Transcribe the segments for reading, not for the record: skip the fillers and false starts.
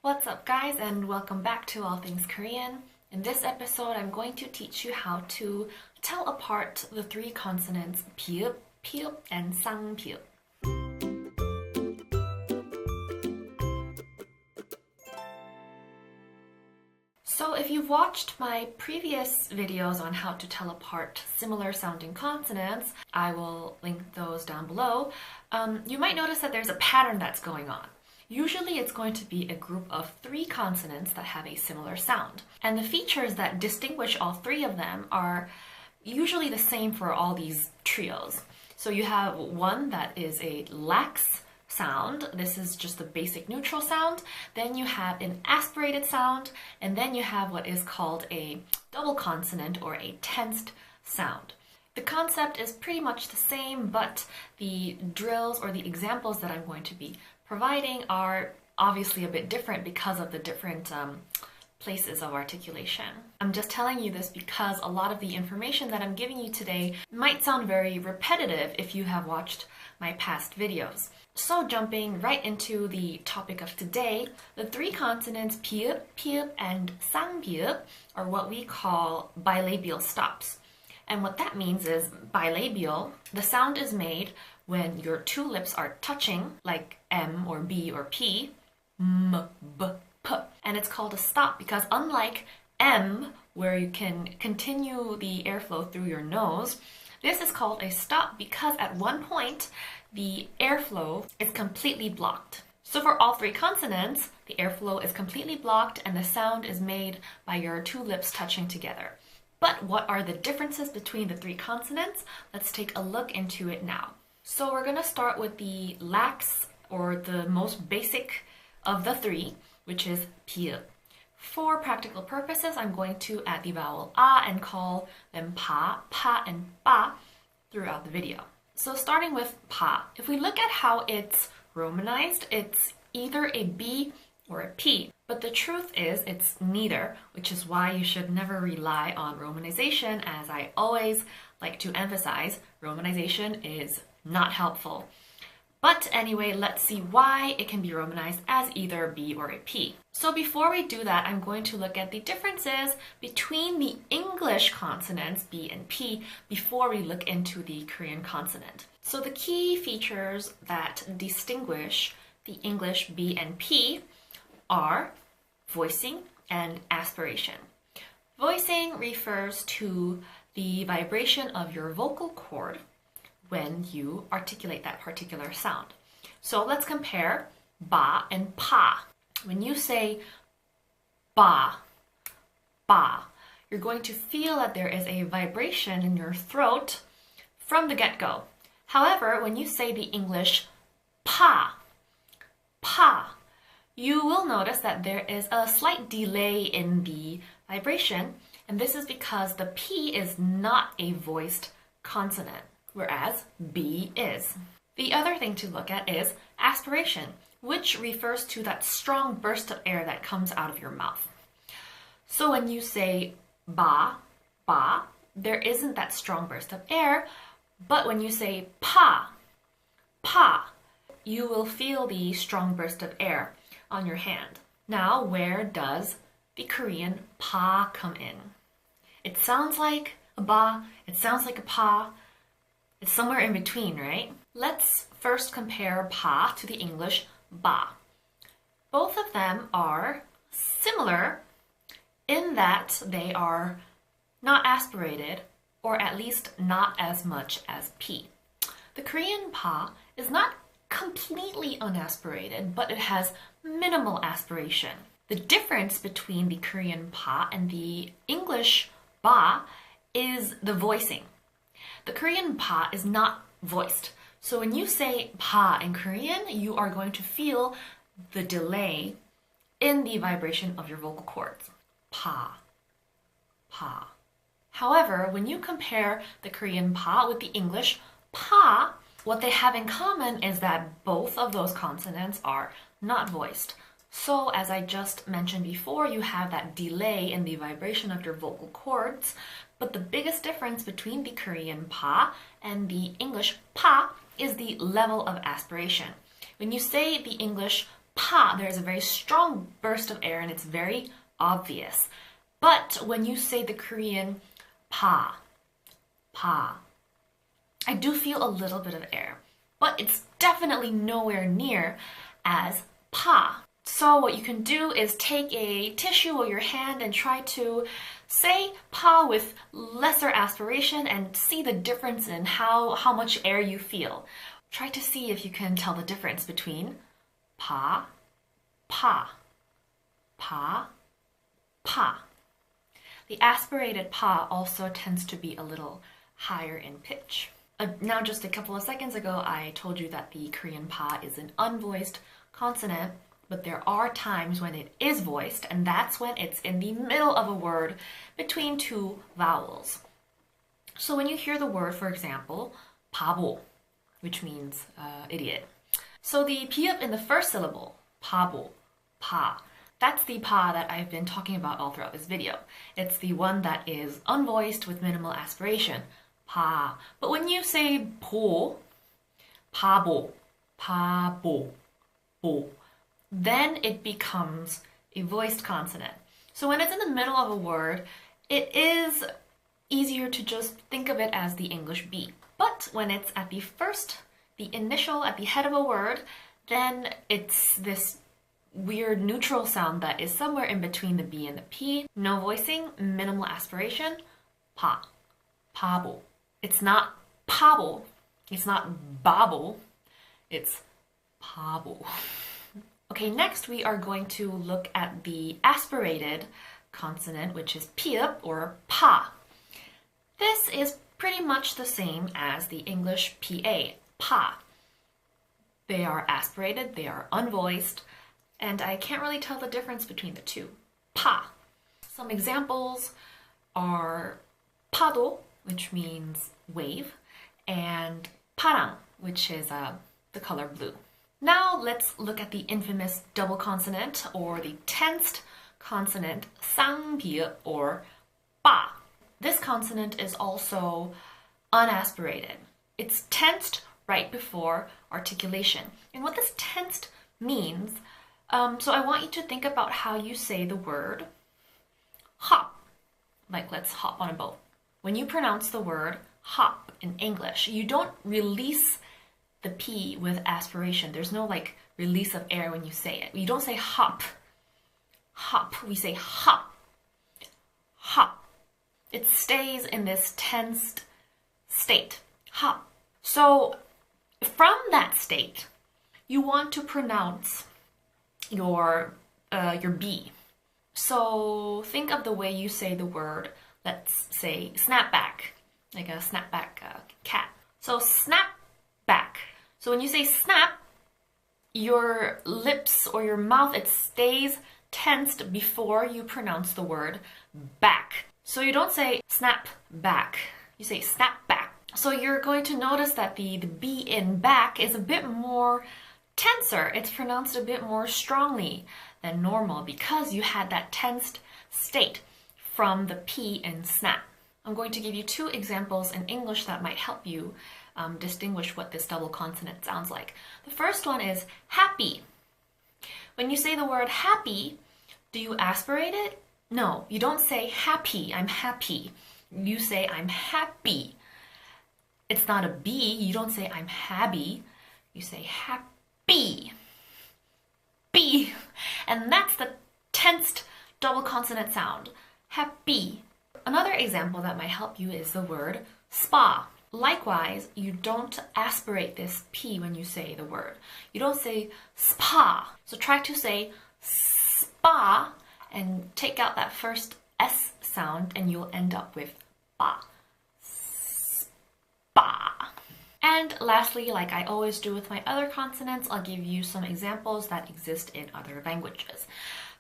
What's up guys, and welcome back to All Things Korean. In this episode, I'm going to teach you how to tell apart the three consonants 비읍, 피읍, and 쌍비읍. So if you've watched my previous videos on how to tell apart similar sounding consonants, I will link those down below. You might notice that there's a pattern that's going on. Usually it's going to be a group of three consonants that have a similar sound. And the features that distinguish all three of them are usually the same for all these trios. So you have one that is a lax sound. This is just the basic neutral sound. Then you have an aspirated sound, and then you have what is called a double consonant or a tensed sound. The concept is pretty much the same, but the drills or the examples that I'm going to be providing are obviously a bit different because of the different places of articulation. I'm just telling you this because a lot of the information that I'm giving you today might sound very repetitive if you have watched my past videos. So jumping right into the topic of today, the three consonants 비읍, 피읍, and 쌍비읍 are what we call bilabial stops. And what that means is bilabial, the sound is made when your two lips are touching, like M or B or P, M, B, P. And it's called a stop because unlike M, where you can continue the airflow through your nose, this is called a stop because at one point, the airflow is completely blocked. So for all three consonants, the airflow is completely blocked and the sound is made by your two lips touching together. But what are the differences between the three consonants? Let's take a look into it now. So we're going to start with the lax, or the most basic of the three, which is 비읍. For practical purposes, I'm going to add the vowel a and call them pa, and ba throughout the video. So starting with pa, if we look at how it's romanized, it's either a B or a P. But the truth is it's neither, which is why you should never rely on romanization. As I always like to emphasize, romanization is not helpful. But anyway, let's see why it can be romanized as either a B or a P. So before we do that, I'm going to look at the differences between the English consonants B and P before we look into the Korean consonant. So the key features that distinguish the English B and P are voicing and aspiration. Voicing refers to the vibration of your vocal cord when you articulate that particular sound. So let's compare ba and pa. When you say ba, you're going to feel that there is a vibration in your throat from the get-go. However, when you say the English pa, you will notice that there is a slight delay in the vibration, and this is because the P is not a voiced consonant, whereas B is. The other thing to look at is aspiration, which refers to that strong burst of air that comes out of your mouth. So when you say ba, there isn't that strong burst of air, but when you say pa, you will feel the strong burst of air on your hand. Now, where does the Korean pa come in? It sounds like a ba, it sounds like a pa. It's somewhere in between, right? Let's first compare pa to the English ba. Both of them are similar in that they are not aspirated, or at least not as much as P. The Korean pa is not completely unaspirated, but it has minimal aspiration. The difference between the Korean pa and the English ba is the voicing. The Korean pa is not voiced. So when you say pa in Korean, you are going to feel the delay in the vibration of your vocal cords. Pa. However, when you compare the Korean pa with the English pa, what they have in common is that both of those consonants are not voiced. So as I just mentioned before, you have that delay in the vibration of your vocal cords, but the biggest difference between the Korean pa and the English pa is the level of aspiration. When you say the English pa, there's a very strong burst of air and it's very obvious. But when you say the Korean pa, pa, I do feel a little bit of air, but it's definitely nowhere near as pa. So what you can do is take a tissue or your hand and try to say pa with lesser aspiration and see the difference in how much air you feel. Try to see if you can tell the difference between pa, pa, pa, pa. The aspirated pa also tends to be a little higher in pitch. Now, just a couple of seconds ago, I told you that the Korean pa is an unvoiced consonant, but there are times when it is voiced, and that's when it's in the middle of a word between two vowels. So when you hear the word, for example, 바보, which means idiot. So the p-up in the first syllable, 바보, pa, that's the pa that I've been talking about all throughout this video. It's the one that is unvoiced with minimal aspiration, pa. But when you say 보, 바보, 바보, 보, then it becomes a voiced consonant. So when it's in the middle of a word, it is easier to just think of it as the English B. But when it's at the first, the initial, at the head of a word, then it's this weird neutral sound that is somewhere in between the B and the P. No voicing, minimal aspiration, pa, 바보. It's not 바보, it's not 바보, it's 바보. Okay, next we are going to look at the aspirated consonant, which is p-up or pa. This is pretty much the same as the English pa, pa. They are aspirated, they are unvoiced, and I can't really tell the difference between the two. Pa. Some examples are 파도, which means wave, and 파랑, which is the color blue. Now let's look at the infamous double consonant or the tensed consonant 쌍비읍 or 빠. This consonant is also unaspirated. It's tensed right before articulation. And what this tensed means, so I want you to think about how you say the word hop. Like, let's hop on a boat. When you pronounce the word hop in English, you don't release the P with aspiration. There's no like release of air when you say it. You don't say hop, hop. We say hop, hop. It stays in this tensed state, hop. So from that state, you want to pronounce your B. So think of the way you say the word, let's say snapback, like a snapback cat. So snap back. So when you say snap, your lips or your mouth, it stays tensed before you pronounce the word back. So you don't say snap back, you say snap back. So you're going to notice that the B in back is a bit more tenser. It's pronounced a bit more strongly than normal because you had that tensed state from the P in snap. I'm going to give you two examples in English that might help you distinguish what this double consonant sounds like. The first one is happy. When you say the word happy, do you aspirate it? No, you don't say happy, I'm happy. You say I'm happy. It's not a B, you don't say I'm happy. You say happy. B. And that's the tensed double consonant sound. Happy. Another example that might help you is the word spa. Likewise, you don't aspirate this P when you say the word. You don't say spa. So try to say spa and take out that first S sound and you'll end up with ba. Spa. And lastly, like I always do with my other consonants, I'll give you some examples that exist in other languages.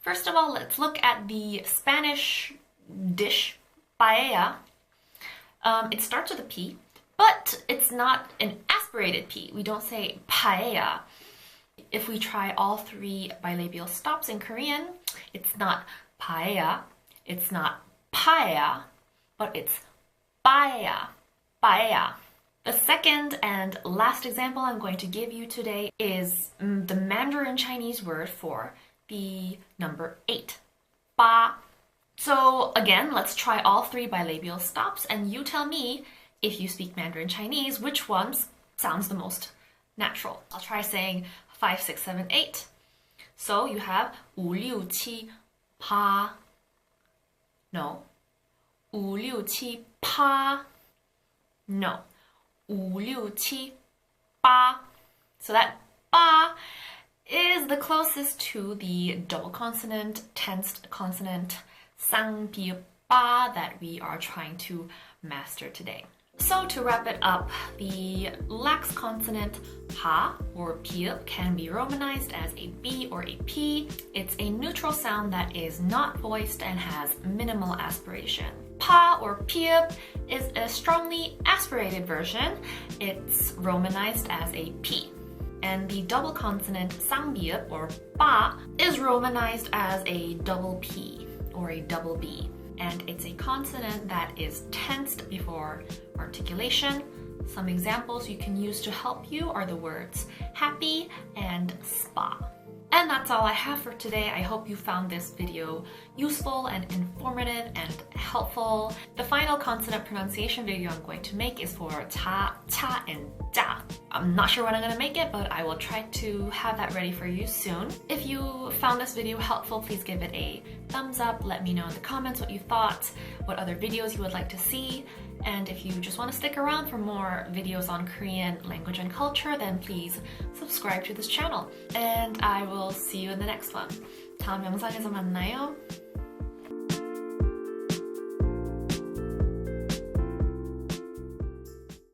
First of all, let's look at the Spanish dish, paella. It starts with a P, but it's not an aspirated P. We don't say paella. If we try all three bilabial stops in Korean, it's not paella, it's not paella, but it's paella, paella, The second and last example I'm going to give you today is the Mandarin Chinese word for the number 8, 八. So again, let's try all 3 bilabial stops and you tell me, if you speak Mandarin Chinese, which ones sounds the most natural. I'll try saying 5, 6, 7, 8. So you have 5, 6, 7, 八. No. 5, 6, 7, 八. No. 5, 6, 7, 八. So that 八 is the closest to the double consonant, tensed consonant, 三比八 that we are trying to master today. So to wrap it up, the lax consonant pa or p can be romanized as a b or a p. It's a neutral sound that is not voiced and has minimal aspiration. Pa or p is a strongly aspirated version. It's romanized as a p. And the double consonant sangbi or ba is romanized as a double p or a double b. And it's a consonant that is tensed before articulation. Some examples you can use to help you are the words happy and spa. And that's all I have for today. I hope you found this video useful and informative and helpful. The final consonant pronunciation video I'm going to make is for cha, cha, and ja. I'm not sure when I'm going to make it, but I will try to have that ready for you soon. If you found this video helpful, please give it a thumbs up. Let me know in the comments what you thought, what other videos you would like to see. And if you just want to stick around for more videos on Korean language and culture, then please subscribe to this channel. And I will see you in the next one. 다음 영상에서 만나요.